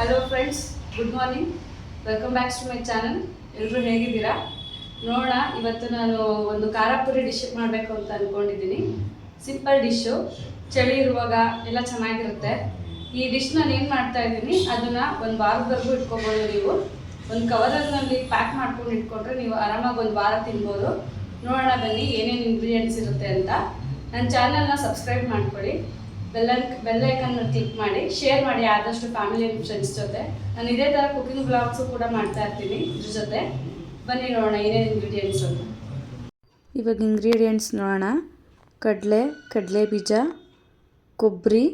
Hello friends, good morning. Welcome back to my channel. ಎಲ್ಲರೂ ಹೇಗಿದ್ದೀರಾ? ನೋಡೋಣ, ಇವತ್ತು ನಾನು ಒಂದು ಖಾರ ಪುರಿ ಡಿಶ್ ಮಾಡಬೇಕು ಅಂತ ಅಂದ್ಕೊಂಡಿದ್ದೀನಿ. ಸಿಂಪಲ್ ಡಿಶ್ಶು, ಚಳಿ ಇರುವಾಗ ಎಲ್ಲ ಚೆನ್ನಾಗಿರುತ್ತೆ. ಈ ಡಿಶ್ ನಾನು ಏನು ಮಾಡ್ತಾ ಇದ್ದೀನಿ, ಅದನ್ನು ಒಂದು ವಾರದವರೆಗೂ ಇಟ್ಕೊಬೋದು. ನೀವು ಒಂದು ಕವರಲ್ಲಿ ಪ್ಯಾಕ್ ಮಾಡ್ಕೊಂಡು ಇಟ್ಕೊಂಡ್ರೆ ನೀವು ಆರಾಮಾಗಿ ಒಂದು ವಾರ ತಿನ್ಬೋದು. ನೋಡೋಣ ಬನ್ನಿ ಏನೇನು ಇಂಗ್ರೀಡಿಯೆಂಟ್ಸ್ ಇರುತ್ತೆ ಅಂತ. ನನ್ನ ಚಾನಲ್ನ ಸಬ್ಸ್ಕ್ರೈಬ್ ಮಾಡ್ಕೊಳ್ಳಿ, ಬೆಲ್ಲೈಕನ್ ಕ್ಲಿಕ್ ಮಾಡಿ, ಶೇರ್ ಮಾಡಿ ಆದಷ್ಟು ಫ್ಯಾಮಿಲಿ ಆ್ಯಂಡ್ ಫ್ರೆಂಡ್ಸ್ ಜೊತೆ. ನಾನು ಇದೇ ಥರ ಕುಕಿಂಗ್ ಬ್ಲಾಗ್ಸು ಕೂಡ ಮಾಡ್ತಾ ಇರ್ತೀನಿ ಇದ್ರ ಜೊತೆ. ಬನ್ನಿ ನೋಡೋಣ ಏನೇನು ಇಂಗ್ರೀಡಿಯೆಂಟ್ಸ್ ಅಂತ. ಇವಾಗ ಇಂಗ್ರೀಡಿಯೆಂಟ್ಸ್ ನೋಡೋಣ. ಕಡಲೆ ಬೀಜ, ಕೊಬ್ಬರಿ,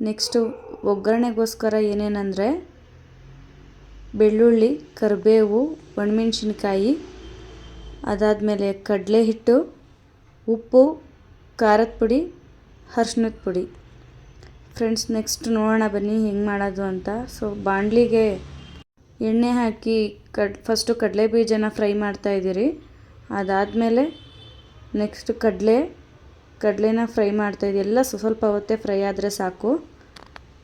ನೆಕ್ಸ್ಟು ಒಗ್ಗರಣೆಗೋಸ್ಕರ ಏನೇನೆಂದರೆ ಬೆಳ್ಳುಳ್ಳಿ, ಕರಿಬೇವು, ಒಣಮೆಣ್ಸಿನ್ಕಾಯಿ, ಅದಾದಮೇಲೆ ಕಡಲೆ ಹಿಟ್ಟು, ಉಪ್ಪು, ಖಾರದ ಪುಡಿ, ಅರ್ಶಿನದ ಪುಡಿ. ಫ್ರೆಂಡ್ಸ್, ನೆಕ್ಸ್ಟ್ ನೋಡೋಣ ಬನ್ನಿ ಹೆಂಗೆ ಮಾಡೋದು ಅಂತ. ಸೊ ಬಾಣಲಿಗೆ ಎಣ್ಣೆ ಹಾಕಿ ಫಸ್ಟು ಕಡಲೆ ಬೀಜನ ಫ್ರೈ ಮಾಡ್ತಾಯಿದ್ದೀರಿ. ಅದಾದಮೇಲೆ ನೆಕ್ಸ್ಟ್ ಕಡಲೆನ ಫ್ರೈ ಮಾಡ್ತಾಯಿದ್ದೀವಿ. ಎಲ್ಲ ಸ್ವಲ್ಪ ಹೊತ್ತೇ ಫ್ರೈ ಆದರೆ ಸಾಕು.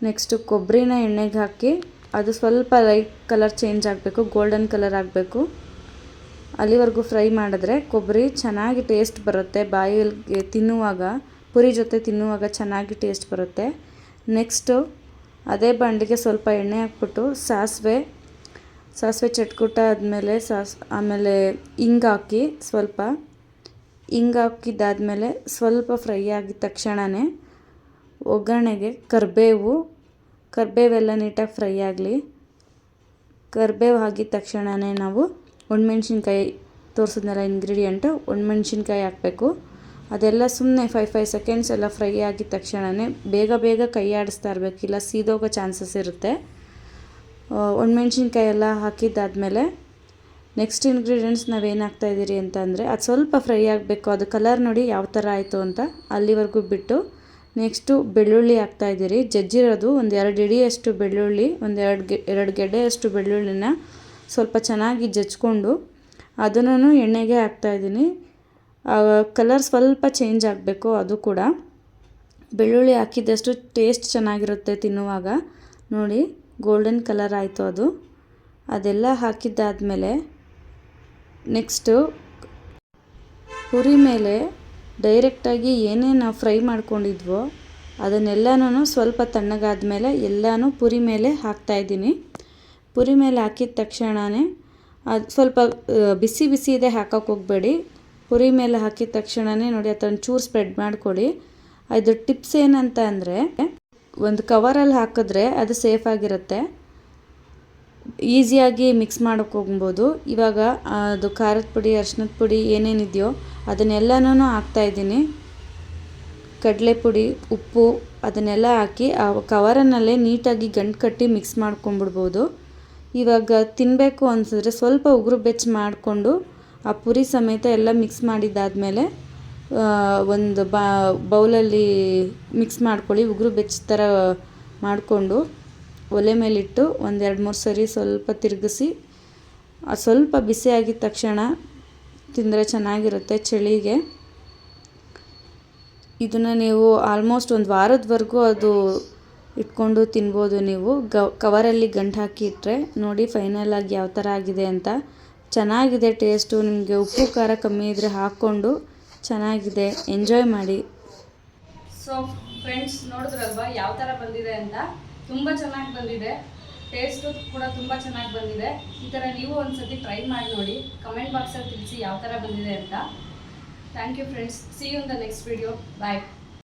ನೆಕ್ಸ್ಟು ಕೊಬ್ಬರಿನ ಎಣ್ಣೆಗೆ ಹಾಕಿ ಅದು ಸ್ವಲ್ಪ ಲೈಟ್ ಕಲರ್ ಚೇಂಜ್ ಆಗಬೇಕು, ಗೋಲ್ಡನ್ ಕಲರ್ ಆಗಬೇಕು. ಅಲ್ಲಿವರೆಗೂ ಫ್ರೈ ಮಾಡಿದ್ರೆ ಕೊಬ್ಬರಿ ಚೆನ್ನಾಗಿ ಟೇಸ್ಟ್ ಬರುತ್ತೆ. ಬಾಯಿಗೆ ತಿನ್ನುವಾಗ, ಪುರಿ ಜೊತೆ ತಿನ್ನುವಾಗ ಚೆನ್ನಾಗಿ ಟೇಸ್ಟ್ ಬರುತ್ತೆ. ನೆಕ್ಸ್ಟು ಅದೇ ಬಾಣಲಿಗೆ ಸ್ವಲ್ಪ ಎಣ್ಣೆ ಹಾಕ್ಬಿಟ್ಟು ಸಾಸಿವೆ ಚಟ್ಕುಟ ಆದಮೇಲೆ ಆಮೇಲೆ ಹಿಂಗಾಕಿ ಹಾಕಿದ್ದಾದಮೇಲೆ ಸ್ವಲ್ಪ ಫ್ರೈ ಆಗಿದ ತಕ್ಷಣವೇ ಒಗ್ಗರಣೆಗೆ ಕರಿಬೇವೆಲ್ಲ ನೀಟಾಗಿ ಫ್ರೈ ಆಗಲಿ. ಕರಿಬೇವು ಹಾಕಿದ ತಕ್ಷಣವೇ ನಾವು ಒಣಮೆಣ್ಸಿನ್ಕಾಯಿ ತೋರಿಸಿದ್ನಲ್ಲ ಇಂಗ್ರೀಡಿಯೆಂಟು, ಒಣಮೆಣ್ಸಿನ್ಕಾಯಿ ಹಾಕಬೇಕು. ಅದೆಲ್ಲ ಸುಮ್ಮನೆ 5 ಸೆಕೆಂಡ್ಸ್ ಎಲ್ಲ ಫ್ರೈ ಆಗಿದ ತಕ್ಷಣವೇ ಬೇಗ ಕೈ ಆಡಿಸ್ತಾ ಇರಬೇಕು, ಇಲ್ಲ ಸೀದೋಗೋ ಚಾನ್ಸಸ್ ಇರುತ್ತೆ. ಒಣಮೆಣ್ಸಿನ್ಕಾಯಿ ಎಲ್ಲ ಹಾಕಿದ್ದಾದಮೇಲೆ ನೆಕ್ಸ್ಟ್ ಇಂಗ್ರೀಡಿಯೆಂಟ್ಸ್ ನಾವೇನು ಹಾಕ್ತಾಯಿದ್ದೀರಿ ಅಂತ ಅಂದರೆ ಅದು ಸ್ವಲ್ಪ ಫ್ರೈ ಆಗಬೇಕು. ಅದು ಕಲರ್ ನೋಡಿ ಯಾವ ಥರ ಆಯಿತು ಅಂತ, ಅಲ್ಲಿವರೆಗೂ ಬಿಟ್ಟು ನೆಕ್ಸ್ಟು ಬೆಳ್ಳುಳ್ಳಿ ಹಾಕ್ತಾಯಿದ್ದೀರಿ. ಜಜ್ಜಿರೋದು ಒಂದು 2 ಇಡಿಯಷ್ಟು ಬೆಳ್ಳುಳ್ಳಿ, ಒಂದು 2 ಗೆಡ್ಡೆಯಷ್ಟು ಬೆಳ್ಳುಳ್ಳಿನ ಸ್ವಲ್ಪ ಚೆನ್ನಾಗಿ ಜಜ್ಜಿಕೊಂಡು ಅದನ್ನು ಎಣ್ಣೆಗೆ ಹಾಕ್ತಾಯಿದ್ದೀನಿ. ಕಲರ್ ಸ್ವಲ್ಪ ಚೇಂಜ್ ಆಗಬೇಕು. ಅದು ಕೂಡ ಬೆಳ್ಳುಳ್ಳಿ ಹಾಕಿದ್ದಷ್ಟು ಟೇಸ್ಟ್ ಚೆನ್ನಾಗಿರುತ್ತೆ ತಿನ್ನುವಾಗ. ನೋಡಿ ಗೋಲ್ಡನ್ ಕಲರ್ ಆಯಿತು ಅದು. ಅದೆಲ್ಲ ಹಾಕಿದ್ದಾದಮೇಲೆ ನೆಕ್ಸ್ಟು ಪುರಿ ಮೇಲೆ ಡೈರೆಕ್ಟಾಗಿ ಏನೇನು ನಾವು ಫ್ರೈ ಮಾಡ್ಕೊಂಡಿದ್ವೋ ಅದನ್ನೆಲ್ಲನೂ ಸ್ವಲ್ಪ ತಣ್ಣಗಾದ್ಮೇಲೆ ಎಲ್ಲನೂ ಪುರಿ ಮೇಲೆ ಹಾಕ್ತಾಯಿದ್ದೀನಿ. ಪುರಿ ಮೇಲೆ ಹಾಕಿದ ತಕ್ಷಣವೇ ಅದು ಸ್ವಲ್ಪ ಬಿಸಿ ಇದೆ, ಹಾಕೋಕ್ಕೆ ಹೋಗಬೇಡಿ. ಪುರಿ ಮೇಲೆ ಹಾಕಿದ ತಕ್ಷಣವೇ ನೋಡಿ ಅದನ್ನು ಚೂರು ಸ್ಪ್ರೆಡ್ ಮಾಡಿಕೊಡಿ. ಇದು ಟಿಪ್ಸ್ ಏನಂತ ಅಂದರೆ, ಒಂದು ಕವರಲ್ಲಿ ಹಾಕಿದ್ರೆ ಅದು ಸೇಫಾಗಿರುತ್ತೆ, ಈಸಿಯಾಗಿ ಮಿಕ್ಸ್ ಮಾಡೋಕ್ಕೆ ಹೋಗ್ಬೋದು. ಇವಾಗ ಅದು ಖಾರದ ಪುಡಿ, ಅರಿಶಿನದ ಪುಡಿ ಏನೇನಿದೆಯೋ ಅದನ್ನೆಲ್ಲನೂ ಹಾಕ್ತಾಯಿದ್ದೀನಿ. ಕಡಲೆ ಪುಡಿ, ಉಪ್ಪು ಅದನ್ನೆಲ್ಲ ಹಾಕಿ ಆ ಕವರನ್ನಲ್ಲೇ ನೀಟಾಗಿ ಗಂಟು ಕಟ್ಟಿ ಮಿಕ್ಸ್ ಮಾಡ್ಕೊಂಬಿಡ್ಬೋದು. ಇವಾಗ ತಿನ್ನಬೇಕು ಅನಿಸಿದ್ರೆ ಸ್ವಲ್ಪ ಉಗುರು ಬೆಚ್ಚ ಮಾಡಿಕೊಂಡು ಆ ಪುರಿ ಸಮೇತ ಎಲ್ಲ ಮಿಕ್ಸ್ ಮಾಡಿದ್ದಾದಮೇಲೆ ಒಂದು ಬೌಲಲ್ಲಿ ಮಿಕ್ಸ್ ಮಾಡ್ಕೊಳ್ಳಿ. ಉಗುರು ಬೆಚ್ಚ ಥರ ಮಾಡಿಕೊಂಡು ಒಲೆ ಮೇಲಿಟ್ಟು ಒಂದು 2-3 ಸರಿ ಸ್ವಲ್ಪ ತಿರುಗಿಸಿ ಸ್ವಲ್ಪ ಬಿಸಿ ಆಗಿದ ತಕ್ಷಣ ತಿಂದರೆ ಚೆನ್ನಾಗಿರುತ್ತೆ ಚಳಿಗೆ. ಇದನ್ನು ನೀವು ಆಲ್ಮೋಸ್ಟ್ ಒಂದು ವಾರದವರೆಗೂ ಅದು ಇಟ್ಕೊಂಡು ತಿನ್ಬೋದು. ನೀವು ಕವರಲ್ಲಿ ಗಂಟು ಹಾಕಿ ಇಟ್ಟರೆ ನೋಡಿ ಫೈನಲ್ ಆಗಿ ಯಾವ ಥರ ಆಗಿದೆ ಅಂತ. ಚೆನ್ನಾಗಿದೆ ಟೇಸ್ಟು. ನಿಮಗೆ ಉಪ್ಪು ಖಾರ ಕಮ್ಮಿ ಇದ್ದರೆ ಹಾಕ್ಕೊಂಡು ಚೆನ್ನಾಗಿದೆ, ಎಂಜಾಯ್ ಮಾಡಿ. ಸೊ ಫ್ರೆಂಡ್ಸ್, ನೋಡಿದ್ರಲ್ವಾ ಯಾವ ಥರ ಬಂದಿದೆ ಅಂತ. ತುಂಬ ಚೆನ್ನಾಗಿ ಬಂದಿದೆ, ಟೇಸ್ಟು ಕೂಡ ತುಂಬ ಚೆನ್ನಾಗಿ ಬಂದಿದೆ. ಈ ಥರ ನೀವು ಒಂದ್ಸತಿ ಟ್ರೈ ಮಾಡಿ ನೋಡಿ, ಕಮೆಂಟ್ ಬಾಕ್ಸಲ್ಲಿ ತಿಳಿಸಿ ಯಾವ ಥರ ಬಂದಿದೆ ಅಂತ. Thank you friends, see you in the next video. Bye.